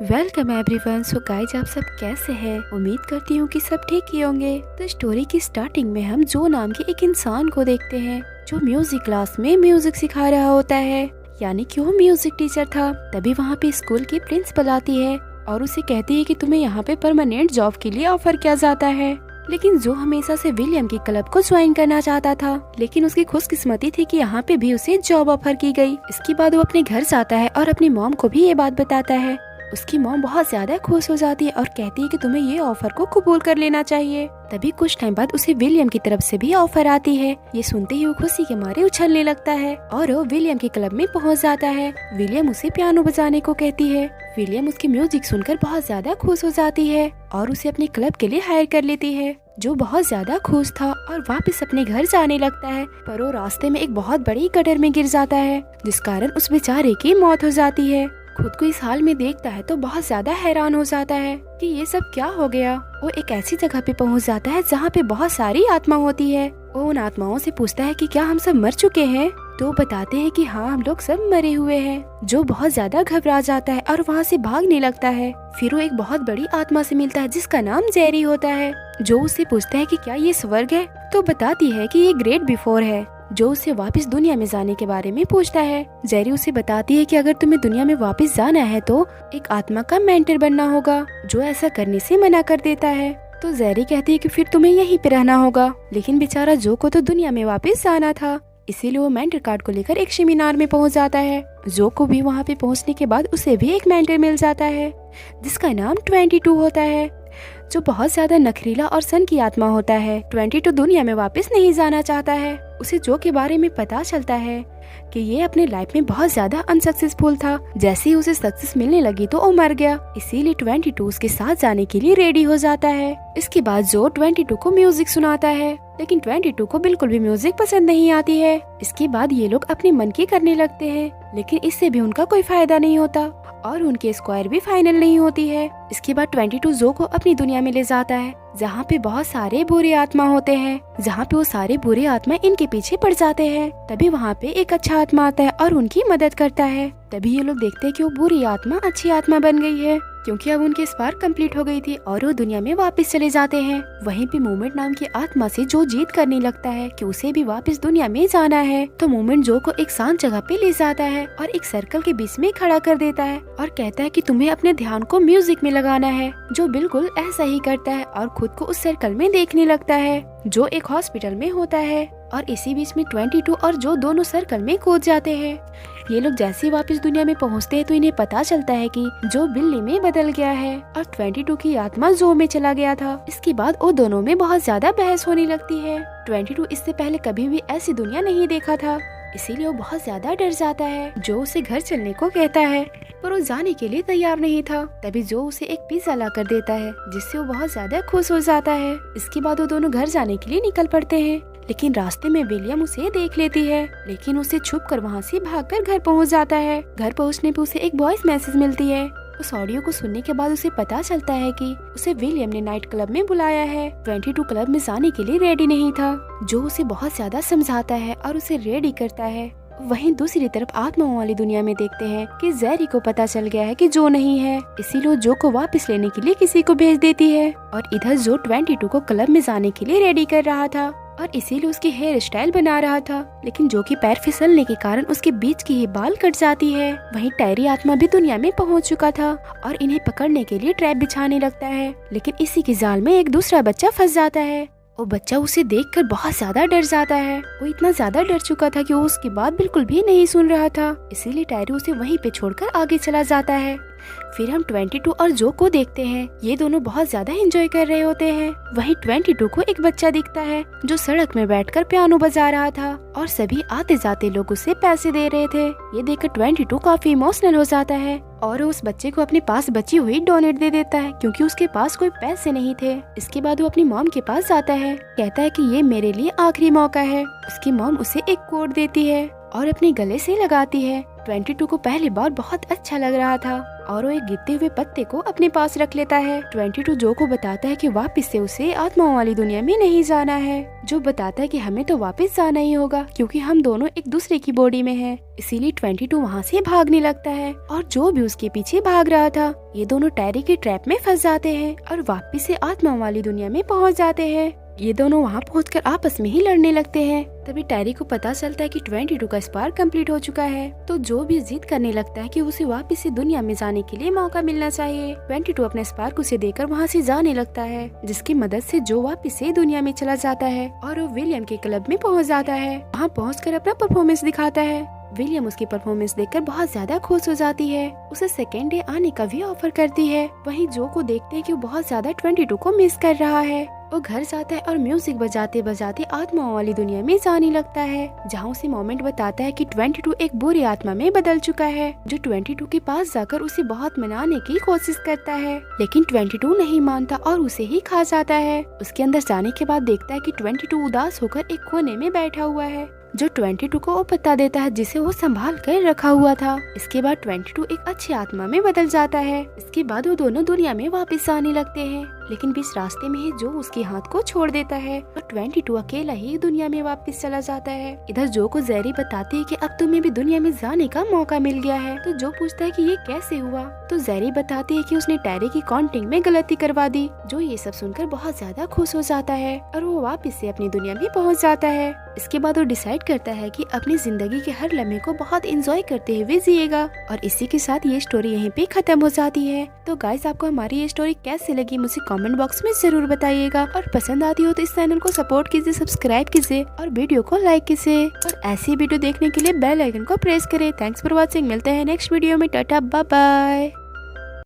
Welcome everyone. So guys, आप सब कैसे हैं? उम्मीद करती हूँ कि सब ठीक ही होंगे। तो स्टोरी की स्टार्टिंग में हम जो नाम के एक इंसान को देखते हैं जो म्यूजिक क्लास में म्यूजिक सिखा रहा होता है, यानी कि वो म्यूजिक टीचर था। तभी वहाँ पे स्कूल की प्रिंसिपल आती है और उसे कहती है कि तुम्हें यहाँ पे परमानेंट जॉब के लिए ऑफर किया जाता है। लेकिन जो हमेशा से विलियम की क्लब को ज्वाइन करना चाहता था, लेकिन उसकी खुशकिस्मती थी कि यहाँ पे भी उसे जॉब ऑफर की गई। इसके बाद वो अपने घर जाता है और अपनी मॉम को भी ये बात बताता है। उसकी मॉम बहुत ज्यादा खुश हो जाती है और कहती है कि तुम्हें ये ऑफर को कबूल कर लेना चाहिए। तभी कुछ टाइम बाद उसे विलियम की तरफ से भी ऑफर आती है। ये सुनते ही वो खुशी के मारे उछलने लगता है और वो विलियम के क्लब में पहुंच जाता है। विलियम उसे पियानो बजाने को कहती है। विलियम उसकी म्यूजिक सुनकर बहुत ज्यादा खुश हो जाती है और उसे अपने क्लब के लिए हायर कर लेती है। जो बहुत ज्यादा खुश था और वापस अपने घर जाने लगता है, पर वो रास्ते में एक बहुत बड़ी गटर में गिर जाता है, जिस कारण उस बेचारे की मौत हो जाती है। खुद को इस हाल में देखता है तो बहुत ज्यादा हैरान हो जाता है कि ये सब क्या हो गया। वो एक ऐसी जगह पे पहुंच जाता है जहाँ पे बहुत सारी आत्मा होती है। वो उन आत्माओं से पूछता है कि क्या हम सब मर चुके हैं? तो वो बताते हैं कि हाँ, हम लोग सब मरे हुए हैं। जो बहुत ज्यादा घबरा जाता है और वहाँ से भागने लगता है। फिर वो एक बहुत बड़ी आत्मा से मिलता है जिसका नाम जेरी होता है। जो उससे पूछता है कि क्या ये स्वर्ग है? तो बताती है कि ये ग्रेट बिफोर है। जो उसे वापस दुनिया में जाने के बारे में पूछता है। जेरी उसे बताती है कि अगर तुम्हें दुनिया में वापस जाना है तो एक आत्मा का मेंटर बनना होगा। जो ऐसा करने से मना कर देता है। तो जेरी कहती है कि फिर तुम्हें यहीं पे रहना होगा। लेकिन बेचारा जो को तो दुनिया में वापस जाना था, इसीलिए वो मेंटर कार्ड को लेकर एक सेमिनार में पहुंच जाता है। जो को भी वहाँ पे पहुँचने के बाद उसे भी एक मेंटर मिल जाता है जिसका नाम 22 होता है, जो बहुत ज्यादा नखरीला और सन की आत्मा होता है। 22 दुनिया में वापस नहीं जाना चाहता है। उसे जो के बारे में पता चलता है कि ये अपने लाइफ में बहुत ज्यादा अनसक्सेसफुल था। जैसे ही उसे सक्सेस मिलने लगी तो वो मर गया। इसीलिए 22 उसके साथ जाने के लिए रेडी हो जाता है। इसके बाद जो 22 को म्यूजिक सुनाता है, लेकिन 22 को बिल्कुल भी म्यूजिक पसंद नहीं आती है। इसके बाद ये लोग अपने मन की करने लगते हैं, लेकिन इससे भी उनका कोई फायदा नहीं होता और उनकी स्क्वायर भी फाइनल नहीं होती है। इसके बाद 22 जो को अपनी दुनिया में ले जाता है जहाँ पे बहुत सारे बुरे आत्मा होते हैं, जहाँ पे वो सारे बुरे आत्मा इनके पीछे पड़ जाते हैं। तभी वहाँ पे एक अच्छा आत्मा आता है और उनकी मदद करता है। तभी ये लोग देखते हैं कि वो बुरी आत्मा अच्छी आत्मा बन गई है, क्योंकि अब उनकी स्पार्क कंप्लीट हो गई थी और वो दुनिया में वापस चले जाते हैं। वहीं पे मोमेंट नाम की आत्मा से जो जीत करने लगता है कि उसे भी वापस दुनिया में जाना है। तो मोमेंट जो को एक शांत जगह पे ले जाता है और एक सर्कल के बीच में खड़ा कर देता है और कहता है कि तुम्हें अपने ध्यान को म्यूजिक में लगाना है। जो बिल्कुल ऐसा ही करता है और खुद को उस सर्कल में देखने लगता है जो एक हॉस्पिटल में होता है। और इसी बीच में 22 और जो दोनों सर्कल में कूद जाते हैं। ये लोग जैसे ही वापस दुनिया में पहुंचते हैं तो इन्हें पता चलता है कि जो बिल्ली में बदल गया है और 22 की आत्मा जो में चला गया था। इसके बाद वो दोनों में बहुत ज्यादा बहस होने लगती है। 22 इससे पहले कभी भी ऐसी दुनिया नहीं देखा था, इसीलिए वो बहुत ज्यादा डर जाता है। जो उसे घर चलने को कहता है, पर वो जाने के लिए तैयार नहीं था। तभी जो उसे एक पिज्जा ला कर देता है, जिससे वो बहुत ज्यादा खुश हो जाता है। इसके बाद वो दोनों घर जाने के लिए निकल पड़ते हैं, लेकिन रास्ते में विलियम उसे देख लेती है, लेकिन उसे छुप कर वहाँ से भागकर घर पहुँच जाता है। घर पहुँचने पे उसे एक वॉइस मैसेज मिलती है। उस ऑडियो को सुनने के बाद उसे पता चलता है कि उसे विलियम ने नाइट क्लब में बुलाया है। 22 क्लब में जाने के लिए रेडी नहीं था। जो उसे बहुत ज्यादा समझाता है और उसे रेडी करता है। वहीं दूसरी तरफ आत्माओं वाली दुनिया में देखते हैं कि जेरी को पता चल गया है कि जो नहीं है, इसीलिए जो को वापस लेने के लिए किसी को भेज देती है। और इधर जो 22 को क्लब में जाने के लिए रेडी कर रहा था और इसीलिए उसकी हेयर स्टाइल बना रहा था, लेकिन जो कि पैर फिसलने के कारण उसके बीच की ही बाल कट जाती है। वहीं टैरी आत्मा भी दुनिया में पहुंच चुका था और इन्हें पकड़ने के लिए ट्रैप बिछाने लगता है, लेकिन इसी के जाल में एक दूसरा बच्चा फंस जाता है। वो बच्चा उसे देखकर बहुत ज्यादा डर जाता है। वो इतना ज्यादा डर चुका था कि वो उसकी बात बिल्कुल भी नहीं सुन रहा था, इसीलिए टैरी उसे वहीं पे छोड़कर आगे चला जाता है। फिर हम 22 और जो को देखते हैं। ये दोनों बहुत ज्यादा एंजॉय कर रहे होते हैं। वहीं 22 को एक बच्चा दिखता है जो सड़क में बैठकर पियानो बजा रहा था और सभी आते जाते लोग उसे पैसे दे रहे थे। ये देखकर 22 काफी इमोशनल हो जाता है और उस बच्चे को अपने पास बची हुई डोनेट दे देता है, क्योंकि उसके पास कोई पैसे नहीं थे। इसके बाद वो अपनी मॉम के पास जाता है, कहता है कि ये मेरे लिए आखिरी मौका है। उसकी मॉम उसे एक कोड देती है और अपने गले से लगाती है। 22 को पहली बार बहुत अच्छा लग रहा था और वो एक गिरते हुए पत्ते को अपने पास रख लेता है। 22 जो को बताता है कि वापस से उसे आत्माओं वाली दुनिया में नहीं जाना है। जो बताता है कि हमें तो वापस जाना ही होगा क्योंकि हम दोनों एक दूसरे की बॉडी में हैं। इसीलिए 22 वहाँ से भागने लगता है और जो भी उसके पीछे भाग रहा था। ये दोनों टैरी के ट्रैप में फंस जाते हैं और वापस से आत्माओं वाली दुनिया में पहुँच जाते हैं। ये दोनों वहाँ पहुंचकर आपस में ही लड़ने लगते हैं। तभी टैरी को पता चलता है कि 22 का स्पार्क कंप्लीट हो चुका है। तो जो भी जिद करने लगता है कि उसे वापस से दुनिया में जाने के लिए मौका मिलना चाहिए। 22 अपने स्पार्क उसे देकर वहाँ से जाने लगता है, जिसकी मदद से जो वापस से दुनिया में चला जाता है और वो विलियम के क्लब में पहुँच जाता है। वहाँ पहुँचकर अपना परफॉर्मेंस दिखाता है। विलियम उसकी परफॉर्मेंस देखकर बहुत ज्यादा खुश हो जाती है। उसे सेकेंड डे आने का भी ऑफर करती है। वहीं जो को देखते हैं कि वो बहुत ज्यादा 22 को मिस कर रहा है। वो घर जाता है और म्यूजिक बजाते बजाते आत्माओं वाली दुनिया में जाने लगता है, जहाँ उसे मोमेंट बताता है कि 22 एक बुरी आत्मा में बदल चुका है, जो 22 के पास जाकर उसे बहुत मनाने की कोशिश करता है। लेकिन 22 नहीं मानता और उसे ही खा जाता है। उसके अंदर जाने के बाद देखता है कि 22 उदास होकर एक कोने में बैठा हुआ है, जो 22 को वो पता देता है जिसे वो संभाल कर रखा हुआ था। इसके बाद 22 एक अच्छी आत्मा में बदल जाता है। इसके बाद वो दोनों दुनिया में वापस आने लगते हैं, लेकिन बीच रास्ते में ही जो उसके हाथ को छोड़ देता है और 22 अकेला ही दुनिया में वापस चला जाता है। इधर जो को जेरी बताती है कि अब तुम्हें भी दुनिया में जाने का मौका मिल गया है। तो जो पूछता है कि ये कैसे हुआ, तो जेरी बताती है कि उसने टैरी की काउंटिंग में गलती करवा दी। जो ये सब सुनकर बहुत ज्यादा खुश हो जाता है और वो वापस से अपनी दुनिया में पहुँच जाता है। इसके बाद वो डिसाइड करता है कि अपनी जिंदगी के हर लम्हे को बहुत एंजॉय करते हुए जिएगा। और इसी के साथ ये स्टोरी यहीं पे खत्म हो जाती है। तो गाइस, आपको हमारी ये स्टोरी कैसी लगी मुझे कमेंट बॉक्स में जरूर बताइएगा। और पसंद आती हो तो इस चैनल को सपोर्ट कीजिए, सब्सक्राइब कीजिए और वीडियो को लाइक कीजिए। और ऐसी वीडियो देखने के लिए बेल आइकन को प्रेस करें। Thanks for watching. मिलते हैं नेक्स्ट वीडियो में। Tata, bye bye.